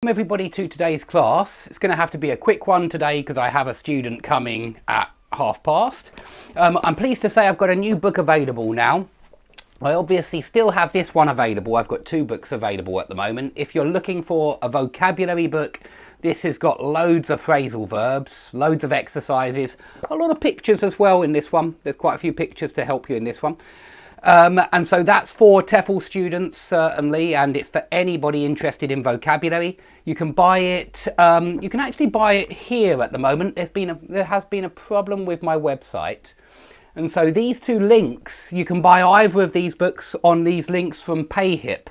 Welcome everybody to today's class. It's going to have to be a quick one today because I have a student coming at past. I'm pleased to say I've got a new book available now. I obviously still have this one available. I've got two books available at the moment. If you're looking for a vocabulary book, this has got loads of phrasal verbs, loads of exercises, a lot of pictures as well in this one. There's quite a few pictures to help you in this one. And so that's for TEFL students certainly, and it's for anybody interested in vocabulary. You can buy it, you can actually buy it here at the moment. There has been a problem with my website. And so these two links, you can buy either of these books on these links from PayHip.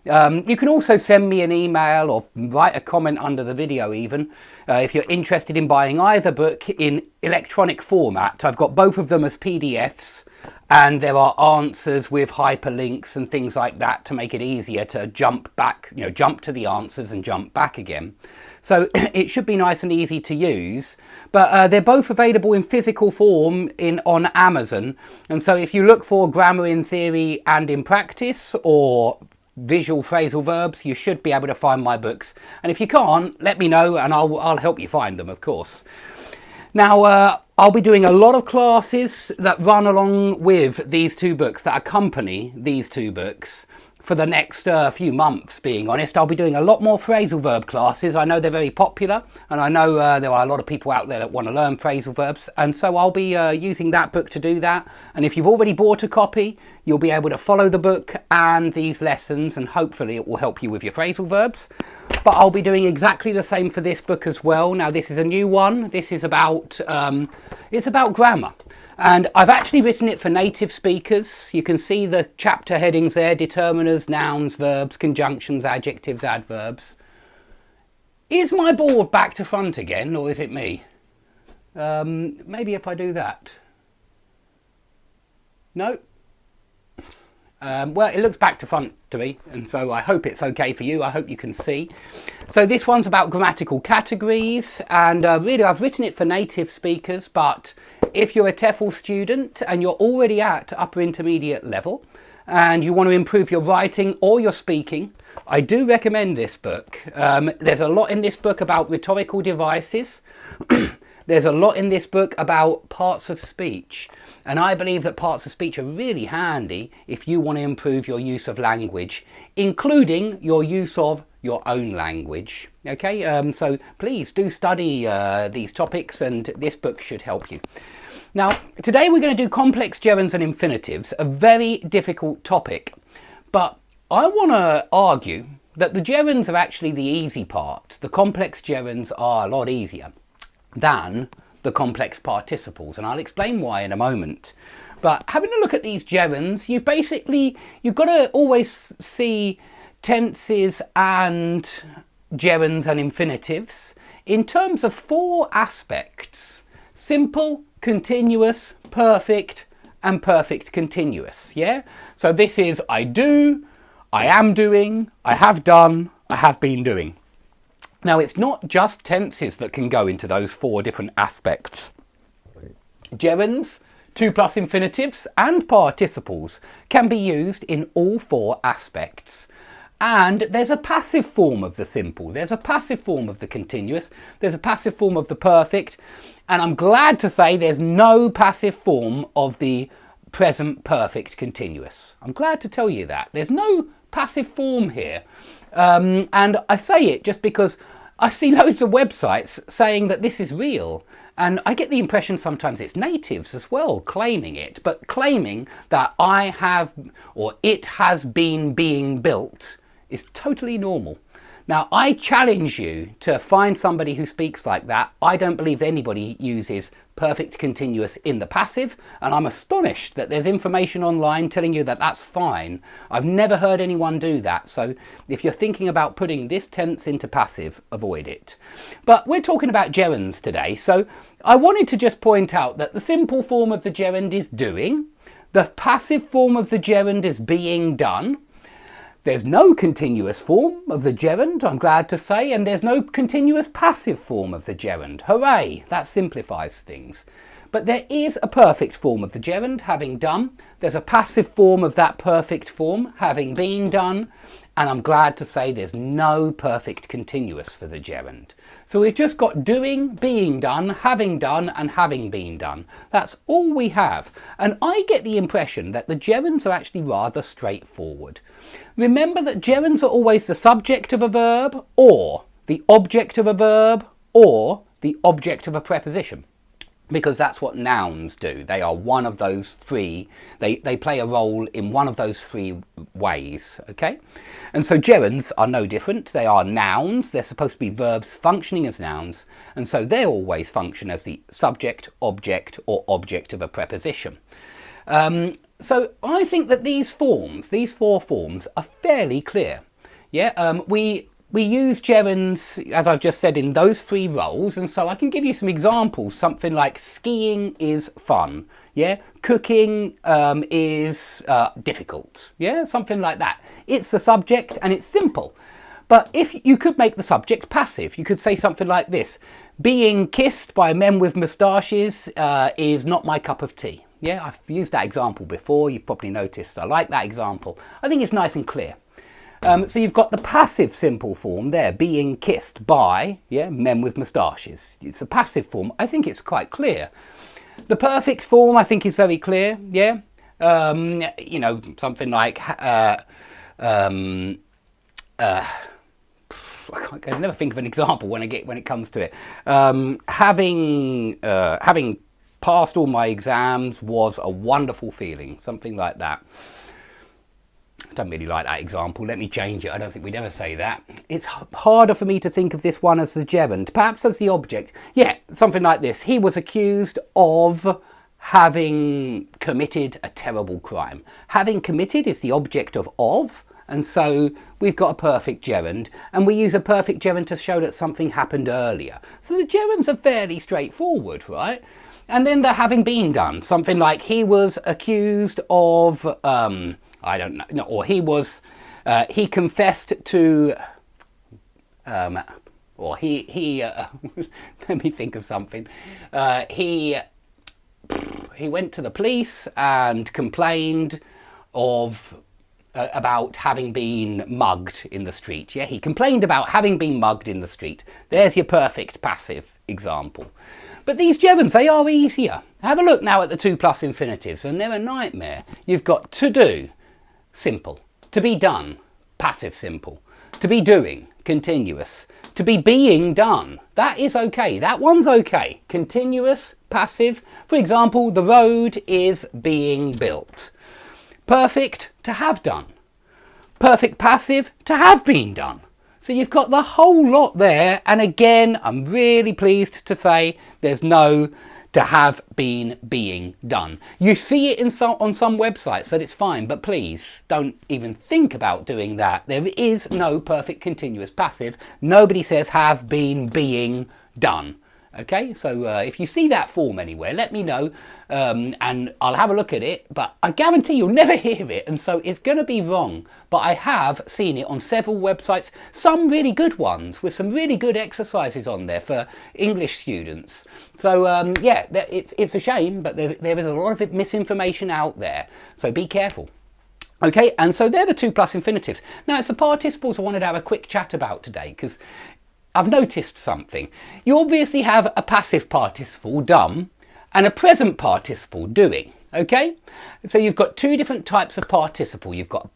You can also send me an email or write a comment under the video even if you're interested in buying either book in electronic format. I've got both of them as PDFs, and there are answers with hyperlinks and things like that to make it easier to jump back, jump to the answers and jump back again. So it should be nice and easy to use, but they're both available in physical form on Amazon. And so if you look for Grammar in Theory and in Practice or Visual Phrasal Verbs, you should be able to find my books. And if you can't, let me know and I'll help you find them, of course. Now, I'll be doing a lot of classes that run along with these two books, that accompany these two books for the next few months, being honest. I'll be doing a lot more phrasal verb classes. I know they're very popular, and I know there are a lot of people out there that want to learn phrasal verbs, and so I'll be using that book to do that. And if you've already bought a copy, you'll be able to follow the book and these lessons, and hopefully it will help you with your phrasal verbs. But I'll be doing exactly the same for this book as well. Now, this is a new one. This is about it's about grammar. And I've actually written it for native speakers. You can see the chapter headings there: determiners, nouns, verbs, conjunctions, adjectives, adverbs. Is my board back to front again, or is it me? Maybe if I do that. No? Well, it looks back to front to me, and so I hope it's okay for you. I hope you can see. So this one's about grammatical categories, and really I've written it for native speakers, but if you're a TEFL student and you're already at upper intermediate level and you want to improve your writing or your speaking, I do recommend this book. There's a lot in this book about rhetorical devices. There's a lot in this book about parts of speech, and I believe that parts of speech are really handy if you want to improve your use of language, including your use of your own language. Okay, so please do study these topics, and this book should help you. Now, today we're going to do complex gerunds and infinitives, a very difficult topic, but I want to argue that the gerunds are actually the easy part. The complex gerunds are a lot easier than the complex participles, and I'll explain why in a moment. But having a look at these gerunds, you've got to always see tenses and gerunds and infinitives in terms of four aspects: simple, continuous, perfect, and perfect continuous. Yeah, so this is I do, I am doing, I have done, I have been doing. Now, it's not just tenses that can go into those four different aspects. Gerunds, 2+ infinitives, and participles can be used in all four aspects. And there's a passive form of the simple, there's a passive form of the continuous, there's a passive form of the perfect, and I'm glad to say there's no passive form of the present perfect continuous. I'm glad to tell you that. There's no passive form here. And I say it just because I see loads of websites saying that this is real, and I get the impression sometimes it's natives as well claiming it, but claiming that I have or it has been being built is totally normal. Now, I challenge you to find somebody who speaks like that. I don't believe anybody uses perfect continuous in the passive, and I'm astonished that there's information online telling you that that's fine. I've never heard anyone do that, so if you're thinking about putting this tense into passive, avoid it. But we're talking about gerunds today, so I wanted to just point out that the simple form of the gerund is doing, the passive form of the gerund is being done. There's no continuous form of the gerund, I'm glad to say, and there's no continuous passive form of the gerund. Hooray! That simplifies things. But there is a perfect form of the gerund, having done. There's a passive form of that perfect form, having been done. And I'm glad to say there's no perfect continuous for the gerund. So we've just got doing, being done, and having been done. That's all we have. And I get the impression that the gerunds are actually rather straightforward. Remember that gerunds are always the subject of a verb, or the object of a verb, or the object of a preposition. Because that's what nouns do. They are one of those three. They play a role in one of those three ways, okay? And so gerunds are no different. They are nouns. They're supposed to be verbs functioning as nouns. And so they always function as the subject, object, or object of a preposition. So I think that these four forms, are fairly clear. Yeah, we use gerunds, as I've just said, in those three roles, and so I can give you some examples. Something like skiing is fun, yeah? Cooking is difficult, yeah? Something like that. It's the subject and it's simple. But if you could make the subject passive, you could say something like this: being kissed by men with moustaches is not my cup of tea. Yeah, I've used that example before. You've probably noticed I like that example. I think it's nice and clear. So you've got the passive simple form there, being kissed by, yeah, men with moustaches. It's a passive form. I think it's quite clear. The perfect form, I think, is very clear. Yeah, you know, something like I can never think of an example when it comes to it. Having passed all my exams was a wonderful feeling. Something like that. I don't really like that example. Let me change it. I don't think we'd ever say that. It's harder for me to think of this one as the gerund, perhaps as the object. Yeah, something like this. He was accused of having committed a terrible crime. Having committed is the object of, and so we've got a perfect gerund, and we use a perfect gerund to show that something happened earlier. So the gerunds are fairly straightforward, right? And then the having been done. Something like he was accused of... I don't know, no, or he he confessed to, or he let me think of something. He went to the police and complained of, about having been mugged in the street. Yeah, he complained about having been mugged in the street. There's your perfect passive example. But these gerunds, they are easier. Have a look now at the 2+ infinitives, and they're a nightmare. You've got to do, simple. To be done, passive simple. To be doing, continuous. To be being done, that is okay. That one's okay. Continuous, passive. For example, the road is being built. Perfect, to have done. Perfect passive, to have been done. So you've got the whole lot there. And again, I'm really pleased to say there's no to have been being done. You see it on some websites that it's fine, but please don't even think about doing that. There is no perfect continuous passive. Nobody says have been being done. Okay, so if you see that form anywhere, let me know and I'll have a look at it, but I guarantee you'll never hear it, and so it's going to be wrong. But I have seen it on several websites, some really good ones with some really good exercises on there for English students. So yeah, it's a shame, but there is a lot of misinformation out there, so be careful. Okay, and so they're the 2+ infinitives. Now it's the participles I wanted to have a quick chat about today, because I've noticed something. You obviously have a passive participle, done, and a present participle, doing. Okay? So you've got two different types of participle. You've got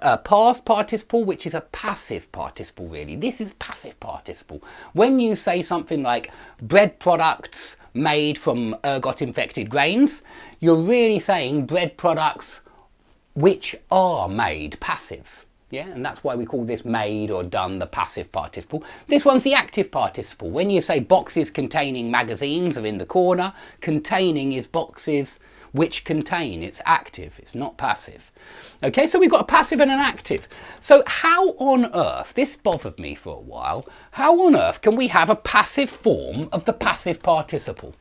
a past participle, which is a passive participle, really. This is passive participle. When you say something like bread products made from ergot-infected grains, you're really saying bread products which are made, passive. Yeah, and that's why we call this made or done the passive participle. This one's the active participle. When you say boxes containing magazines are in the corner, containing is boxes which contain. It's active, it's not passive. Okay, so we've got a passive and an active. So how on earth, this bothered me for a while, how on earth can we have a passive form of the passive participle?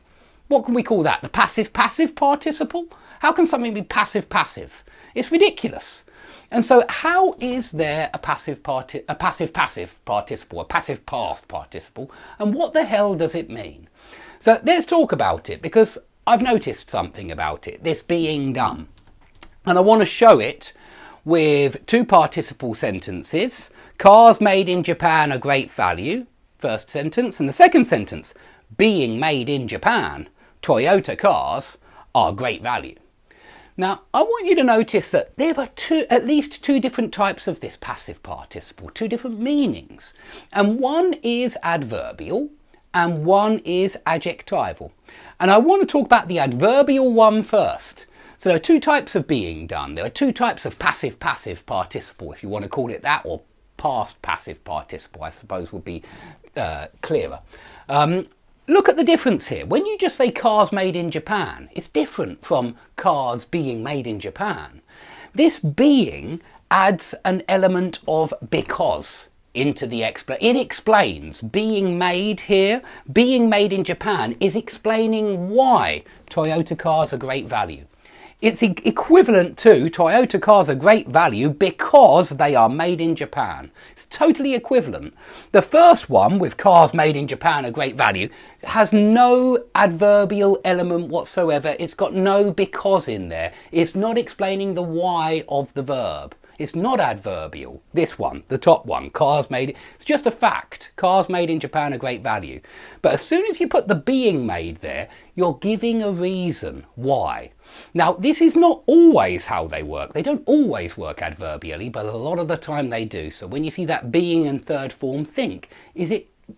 What can we call that? The passive participle? How can something be passive? It's ridiculous. And so how is there a passive participle, a passive past participle, and what the hell does it mean? So let's talk about it, because I've noticed something about it, this being done. And I want to show it with two participle sentences. Cars made in Japan are great value, first sentence, and the second sentence, being made in Japan, Toyota cars are great value. Now, I want you to notice that there are at least two different types of this passive participle, two different meanings. And one is adverbial and one is adjectival. And I want to talk about the adverbial one first. So there are two types of being done. There are two types of passive-passive participle, if you want to call it that, or past passive participle, I suppose would be clearer. Look at the difference here. When you just say cars made in Japan, it's different from cars being made in Japan. This being adds an element of because into the it explains. Being made here, being made in Japan is explaining why Toyota cars are great value. It's equivalent to Toyota cars are great value because they are made in Japan. It's totally equivalent. The first one, with cars made in Japan are great value, has no adverbial element whatsoever. It's got no because in there. It's not explaining the why of the verb. It's not adverbial. This one, the top one, cars made, it's just a fact. Cars made in Japan are great value. But as soon as you put the being made there, you're giving a reason why. Now, this is not always how they work. They don't always work adverbially, but a lot of the time they do. So when you see that being in third form, think,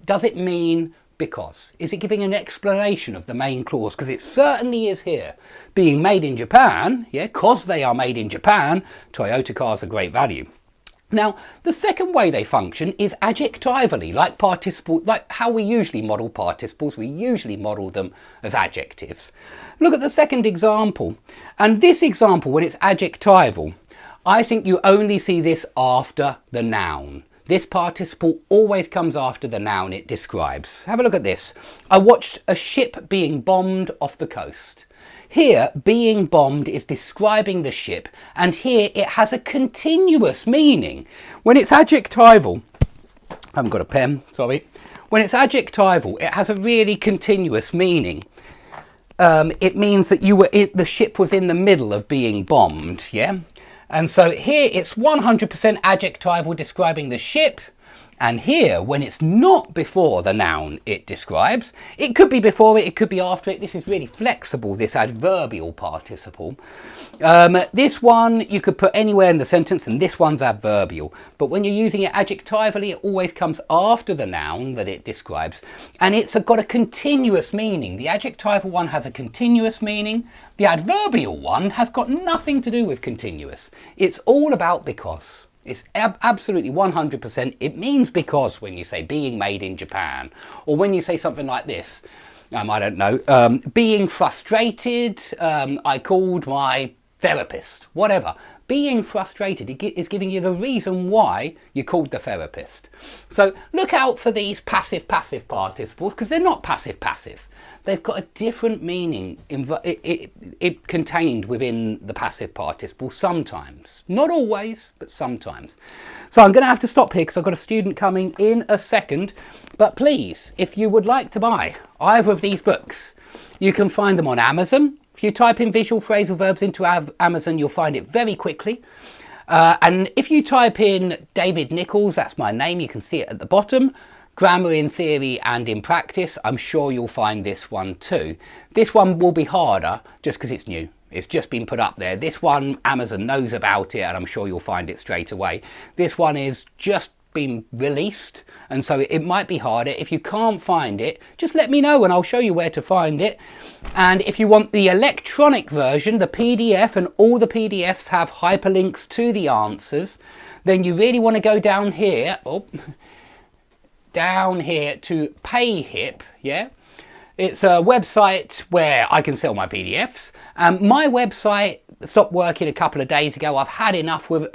does it mean because? Is it giving an explanation of the main clause? Because it certainly is here. Being made in Japan, yeah, because they are made in Japan, Toyota cars are great value. Now, the second way they function is adjectivally, like participle, like how we usually model participles. We usually model them as adjectives. Look at the second example. And this example, when it's adjectival, I think you only see this after the noun. This participle always comes after the noun it describes. Have a look at this. I watched a ship being bombed off the coast. Here, being bombed is describing the ship, and here it has a continuous meaning. When it's adjectival, I haven't got a pen, sorry. When it's adjectival, it has a really continuous meaning. It means that the ship was in the middle of being bombed, yeah? And so here it's 100% adjectival describing the ship. And here, when it's not before the noun it describes, it could be before it could be after it. This is really flexible, this adverbial participle. This one you could put anywhere in the sentence, and this one's adverbial. But when you're using it adjectively, it always comes after the noun that it describes. And it's got a continuous meaning. The adjectival one has a continuous meaning. The adverbial one has got nothing to do with continuous. It's all about because. It's absolutely 100%. It means because when you say being made in Japan, or when you say something like this, I don't know, being frustrated, I called my therapist, whatever. Being frustrated is giving you the reason why you called the therapist. So look out for these passive-passive participles, because they're not passive-passive. They've got a different meaning it contained within the passive participle sometimes. Not always, but sometimes. So I'm going to have to stop here because I've got a student coming in a second. But please, if you would like to buy either of these books, you can find them on Amazon. If you type in visual phrasal verbs into Amazon, you'll find it very quickly. And if you type in David Nichols, that's my name, you can see it at the bottom. Grammar in Theory and in Practice, I'm sure you'll find this one too. This one will be harder just because it's new. It's just been put up there. This one, Amazon knows about it, and I'm sure you'll find it straight away. This one is just been released, and so it might be harder. If you can't find it, just let me know and I'll show you where to find it. And if you want the electronic version, the PDF, and all the PDFs have hyperlinks to the answers, then you really want to go down here, down here to PayHip, yeah? It's a website where I can sell my PDFs. My website stopped working a couple of days ago. I've had enough of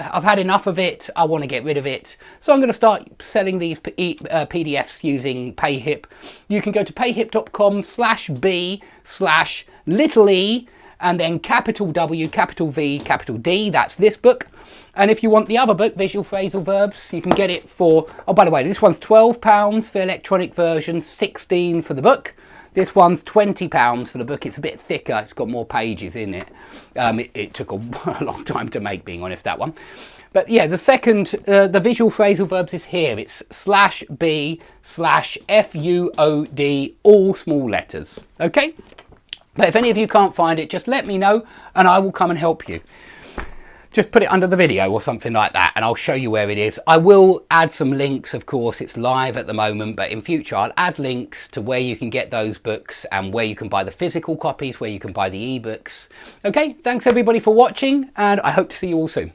it. I want to get rid of it. So I'm going to start selling these PDFs using PayHip. You can go to payhip.com/b/e and then capital W, capital V, capital D. That's this book. And if you want the other book, Visual Phrasal Verbs, you can get it for, oh, by the way, this one's £12 for the electronic version, 16 for the book. This one's £20 for the book. It's a bit thicker. It's got more pages in it. It took a long time to make, being honest, that one. But yeah, the second, the visual phrasal verbs is here. It's /B/FUOD, all small letters. Okay? But if any of you can't find it, just let me know and I will come and help you. Just put it under the video or something like that and I'll show you where it is. I will add some links, of course. It's live at the moment, but in future I'll add links to where you can get those books and where you can buy the physical copies, where you can buy the ebooks. Okay, thanks everybody for watching and I hope to see you all soon.